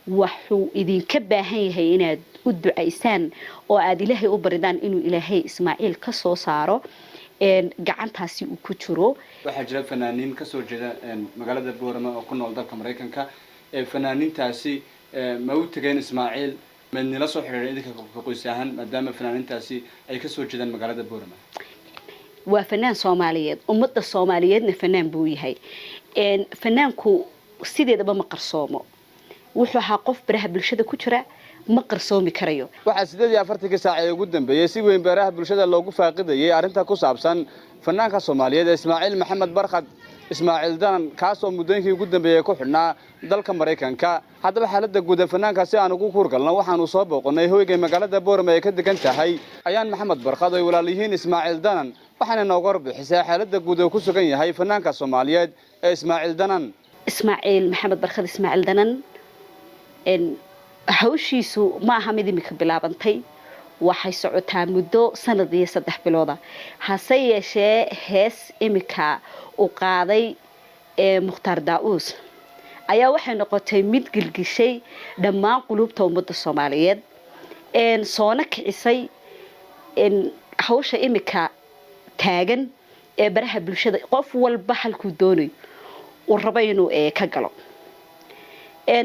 wuxuu idinka baahan yahay inaad u ducaysaan oo aad ilaahay u baridaan inuu ilaahay Ismaaciil ka soo saaro gacantaasi uu ku jiro waxa jira fanaaniin ka soo jeeda magaalada Boorama oo ku nool dalka Mareykanka fanaaniintaasi ma u tageen Ismaaciil من نلاصو حريرين ذيك كقوسهان مدام فنانين تاسي أي كسر جدا مقالة بورما. وفنان صوماليات ومدة الصوماليات نفنان بوي هاي. إن فنان كو سيدي دبا مقرصومه. وحو حقف براه بالشدة كترة مقرصومي كريو. واحد سيدي يا فرتك ساعة جدا بيسي وين براه بالشدة لو فاقدة يعرفها كوسابسان فنان كصوماليات إسماعيل محمد برخد إسماعيل دان كاسو مدنكي جدا بيكوحنا dalka Mareykanka hadaba xaaladda guud ee fanaankaasi aan ugu kurgalno waxaan u soo booqnay hoyga magaalada Boorama ee ka degan tahay ayaan Maxamed Barkad oo walaalihiin Ismaaciil Danan waxaana nooga warbixisay xaaladda guud ee ku sugan yahay fanaanka Soomaaliyeed ee Ismaaciil Danan Ismaaciil Maxamed Barkad Ismaaciil Danan hawshiisu ma aha mid imika bilaabantay waxay socotaa muddo sanad iyo 3 bilood hase yeeshee hees imika u qaaday Mukhtaar Daawus ayaa waxay noqotay mid gilgishay dhammaan qulubta ummadda Soomaaliyeed soona kicisay hawsha imika taagan ee baraha bulshada qof walba halku doonay uu rabo inuu ka galo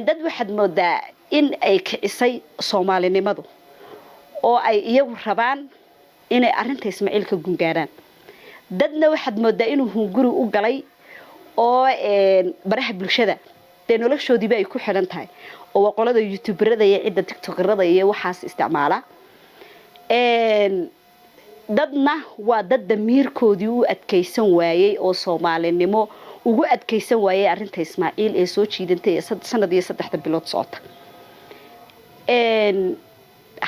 dad waxaad moodaa in ay kicisay Soomaalinimadu oo ay iyagu rabaan inay arinta Ismaaciil ka gungaaraan dadna waxaad moodaa inuu hunguri u galay oo baraha bulshada noloshoodii bay ku xiran tahay oo qolada youtuberada iyo cid tiktokerada iyo waxaas isticmaala dadna waa dad damiirkoodii u adkeysan waayay oo Soomaalinimo ugu adkeysan waayay arinta Ismaaciil ee soo jiidantay sanad iyo 3 bilood socota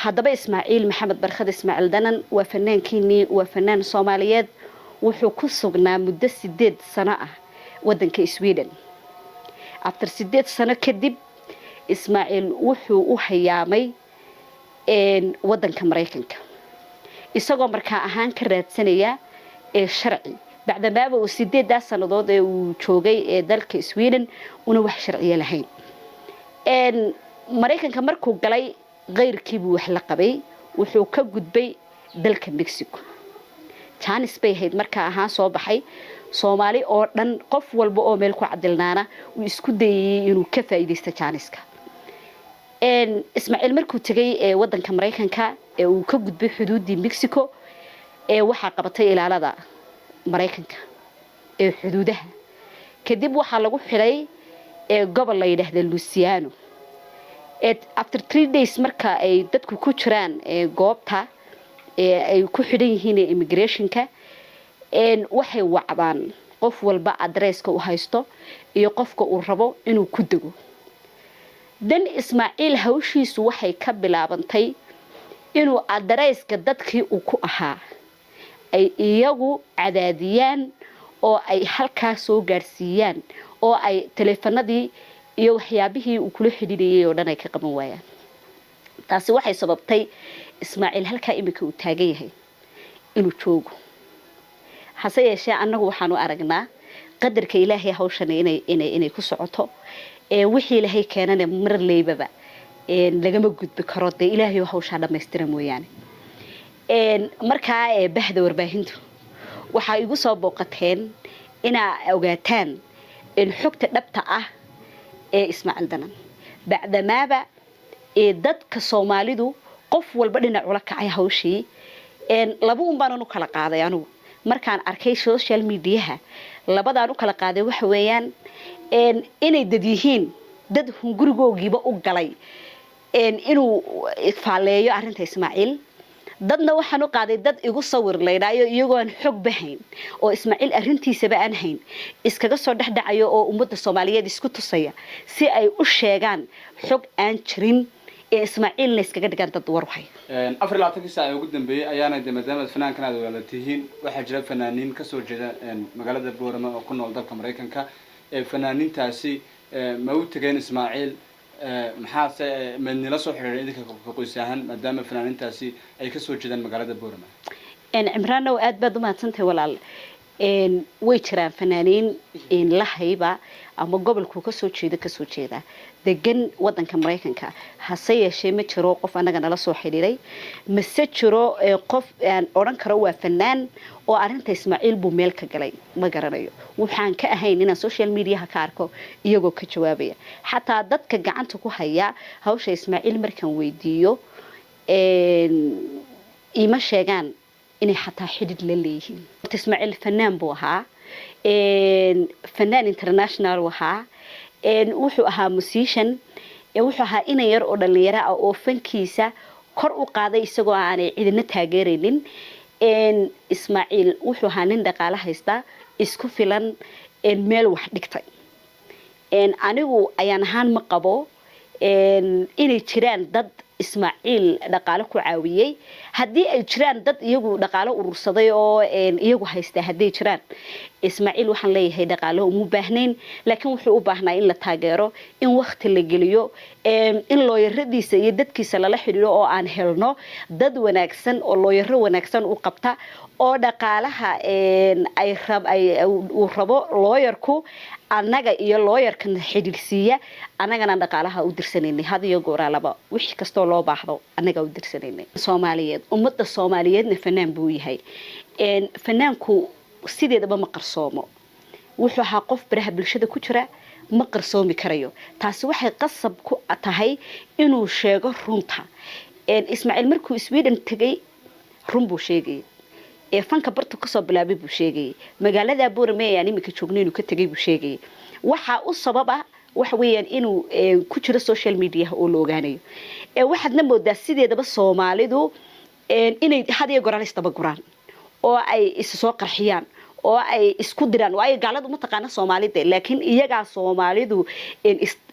hadaba Ismaaciil Maxamed Barkad Ismaaciil Danan waa fanaankeenii waa fanaan Soomaaliyeed wuxuu ku sugnaa muddo 8 sano ah wadanka Sweden after 8 sano kadib Ismaaciil wuxuu u hayaamay wadanka Mareykanka isagoo markaa ahaan ka raadsanaya sharci bacdamaaba uu 8 sanadood ee uu joogay dalka Sweden una wax sharciye lahayn Mareykanka markuu galay qeyrkiibu wax la qabay wuxuu ka gudbay dalka Mexico Janice bay hayd markaa ahaan soo baxay Soomaali oo dhan qof walba oo meel ku cadilnaana uu isku dayay inuu ka faa'iideysto Janiska Ismaaciil markuu tagay wadanka Mareykanka ee uu ka gudbay xuduudii Mexico waxa qabatay ilaalada Mareykanka ee xuduudaha kadib waxa lagu xiray gobol la yiraahdo Luciano after 3 days marka ay dadku ku jiraan goobta ay ku xidhan yihiin immigrationka waxay wacdaan qof walba adresska u haysto iyo qofka uu rabo inuu ku dago dan Ismaaciil hawshiisu waxay ka bilaabantay inuu adresska dadkii uu ku ahaa ay iyagu cadaadiyaan oo ay halkaas soo gaarsiiyaan oo ay teleefanadii iyo waxyaabihii uu kula xidhiidhayay oo dhan ay ka qaban waayaan taasi waxay sababtay Ismaaciil halka imika uu taagan yahay inuu joogo hase yeeshee annagu waxaan u aragnaa qadarka Ilaahay hawshan inay ku socoto wixii Ilaahay keenana mar leebaba lagama gudbi karo Ilaahay hawsha dhameystiran mooyaan markaa bahda warbaahintu waxa igu soo booqateen ina ogaataan in xogta dhabta ah ee Ismaaciil Danan bacdamaaba dadka Soomaalidu qof walba dhinac ula kacay hawshii laba baan u kala qaaday anigu markaan arkay social media labadaan u kala qaaday waxa weeyaan inay dad yihiin dad hungurigoogiiba u galay inuu faaleeyo arinta Ismaaciil dadna waxaan u qaaday dad igu sawir leeyahay iyagoo aan xog bahayn oo Ismaaciil arintiisaba aan hayn iskaga soo dhaxdacayo oo ummadda Soomaaliyeed isku tusaya si ay u sheegaan xog aan jirin Ismaaciil iskaga dhigan dad war waxay afar laatan saac ugu dambeeyay ayaana maadaama fanaankan aad walaalatiin waxa jira fanaaniin ka soo jeeda magaalada Boorama oo ku nool dalka Mareykanka fanaaniintaasi ma u tageen Ismaaciil maxaa man nalaasoo xiriireen idinka qoysahan maadaama fanaaniintaasi ay ka soo jeedaan magaalada Boorama Cimraan oo aad baad u mahadsantahay walaal way jiraan fanaaniin la hayba ama gobolku ka soo jeeda degan wadanka Mareykanka hase yeeshee ma jiro qof anaga nala soo xiriiray mase jiro qof aan oran karo waa fanaan oo arinta Ismaaciil buu meel ka galay ma garanayo waxaan ka ahayn inaan social media ka arko iyagoo ka jawaabaya xataa dadka gacanta ku haya hawsha Ismaaciil markaan weydiiyo ima sheegaan inay xataa xidid la leeyihiin Ismaaciil fanaan buu ahaa fanaan international wahaa wuxuu ahaa musician wuxuu ahaa in yar oo dhalinyaro ah oo fankiisa kor u qaaday isagoo aanay cidina taageeraynin Ismaaciil wuxuu ahaa nin dhaqaale haysta isku filan meel wax dhigtay anigu ayaan ahaan ma qabo inay jiraan dad Ismaaciil dhaqaale ku caawiyay hadii ay jiraan dad iyagu dhaqaale urursaday oo iyagu haysta hadii jiraan Ismaaciil waxaan leeyahay dhaqaale uma baahnayn laakiin wuxuu u baahnaa in la taageero in waqti la geliyo in looyaradiisa iyo dadkiisa lala xiriiro oo aan helno dad wanaagsan oo looyaro wanaagsan u qabta oo dhaqaalaha uu rabo looyarku anaga iyo looyarkan xidhiidhsiya anagana dhaqaalaha u dirsaneynay hadiyo gooraalaba wixii kasto loo baahdo anaga u dirsaneynay Soomaaliyeed ummadda Soomaaliyeedna fanaan buu yahay fanaanku sideedaba ma qarsoomo wuxuu ahaa qof baraha bulshada ku jira ma qarsoomi karayo taasi waxay qasab ku tahay inuu sheego runta Ismaaciil markuu Sweden tagay run buu sheegay fanka bartu ka soo bilaabay buu sheegay magaalada Boorame ee imika joognaynu ka tagay buu sheegay waxa u sababa waxa weeyaan inuu ku jiro social media oo la ogaanayo waxaadna moodaa sideedaba Soomaalidu inay hadiyo goraalistaba guraan oo ay is soo qarxiyaan oo ay isku diraan way gaaladu ma taqaana Soomaalida laakiin iyaga Soomaalidu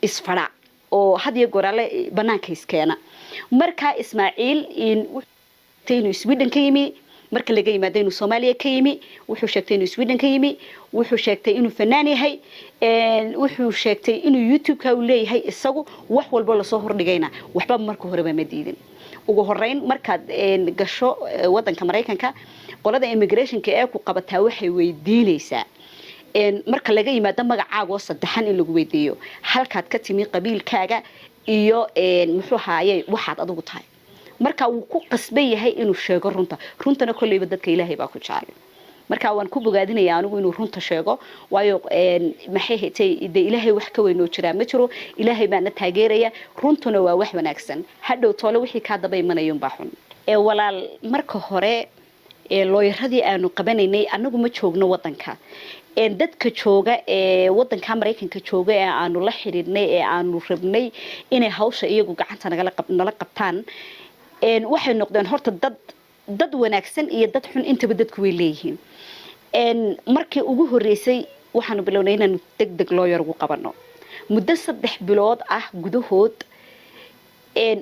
isfara oo hadiyo goraale banaanka iskeena marka Ismaaciil inuu Sweden ka yimi marka laga yimaado inuu Soomaaliya ka yimi wuxuu sheegtay inuu Sweden ka yimi wuxuu sheegtay inuu fanaan yahay wuxuu sheegtay inuu YouTube-ka u leeyahay isagu wax walba la soo hordhigayna waxba markii hore ma diidin ugu horeyn markaad gasho wadanka Mareykanka qolada immigration-ka ee ku qabataa waxay weydiinaysaa marka laga yimaado magacaaga saddexan in lagu weydiiyo halkaad ka timi qabiilkaaga iyo muxuu haayay waxaad adigu tahay marka uu ku qasbay yahay inuu sheego runtana kulliba dadka Ilaahay baa ku jecel marka waan ku bogaadinayaa anigu inuu runta sheego waayo maxay heetay Ilaahay wax ka weyn oo jira ma jiro Ilaahay baa na taageeraya runtuna waa wax wanaagsan hadhow toole wixii ka daba imanayo baa xun walaal marka hore looyaradii aanu qabanaynay anagu ma joogno wadanka dadka jooga wadanka Mareykanka jooga ee aanu la xiriirnay ee aanu rabnay inay hawsha iyagu gacanta nala qabtaan waxay noqdeen horta dad wanaagsan iyo dad xun intaba dadku way leeyihiin markii ugu horeysay waxaanu bilownay inaan degdeg lawyer ugu qabano muddo 3 bilood ah gudahood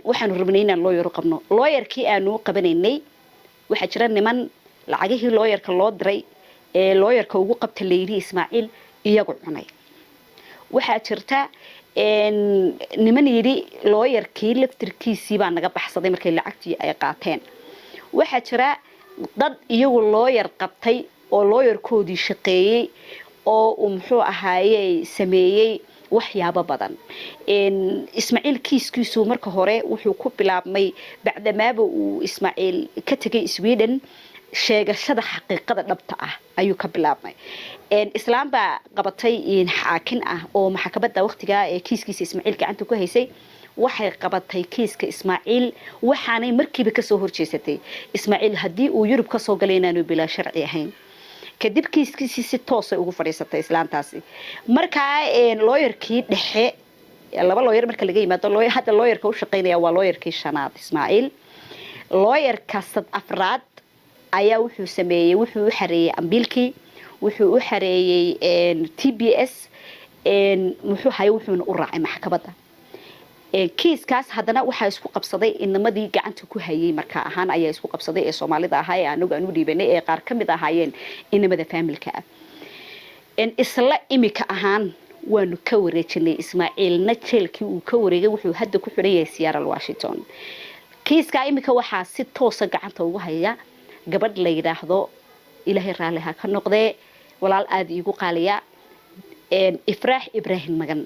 waxaanu rabnay inaan lawyer u qabno lawyerkii aanu qabanaynay waxa jira niman lacagihii lawyerka loo diray lawyerka ugu qabta leeyri Ismaaciil iyagu cunay waxa jirta niman yiri lawyerkii laftirkiisii baa naga baxsaday markay lacagtii ay qaateen waxa jira dad iyagu lawyer qabtay oo lawyerkoodii shaqeeyay oo muxuu ahaayay sameeyay waxyaabo badan Ismaaciil kiiskiisu marka hore wuxuu ku bilaabmay bacdamaaba uu Ismaaciil ka tagay Sweden sheegashada xaqiiqada dhabta ah ayuu ka bilaabmay islaam baa qabatay xaakin ah oo maxkamadda waqtiga ee kiiskiisa Ismaaciil gacanta ku haysay waxay qabatay kiiska Ismaaciil waxaanay markiiba ka soo horjeesatay Ismaaciil hadii uu Yurub ka soo galay inaanu bila sharci ahayn kadib kiiskiisa si toos ah ugu fadhiisatay islaantaasi marka lawyerkii dhexe laba lawyer marka laga yimaado hadda lawyerka u shaqeynaya waa lawyerkii shanaad Ismaaciil lawyerka afraad ayaa wuxuu sameeyay wuxuu u xareeyay ambiilkii wuxuu u xareeyay TBS wuxuu hayo wuxuuna u raacay maxkamadda kiiskaas haddana waxa isku qabsaday inamadii gacanta ku hayay marka ahaan ayaa isku qabsaday ee Soomaalida ahaa ee anagu aanu dhiibanay ee qaar kamid ahaayeen inamada familka isla imika ahaan waanu ka wareejinay Ismaaciilna jeelkii uu ka wareegay wuxuu hadda ku xirayay Seattle Washington kiiska imika waxa si toos ah gacanta ugu haya gabadh la yiraahdo Ilaahay raali ha ka noqdee walaal aad iigu qaaliya ifraax ibraahim magan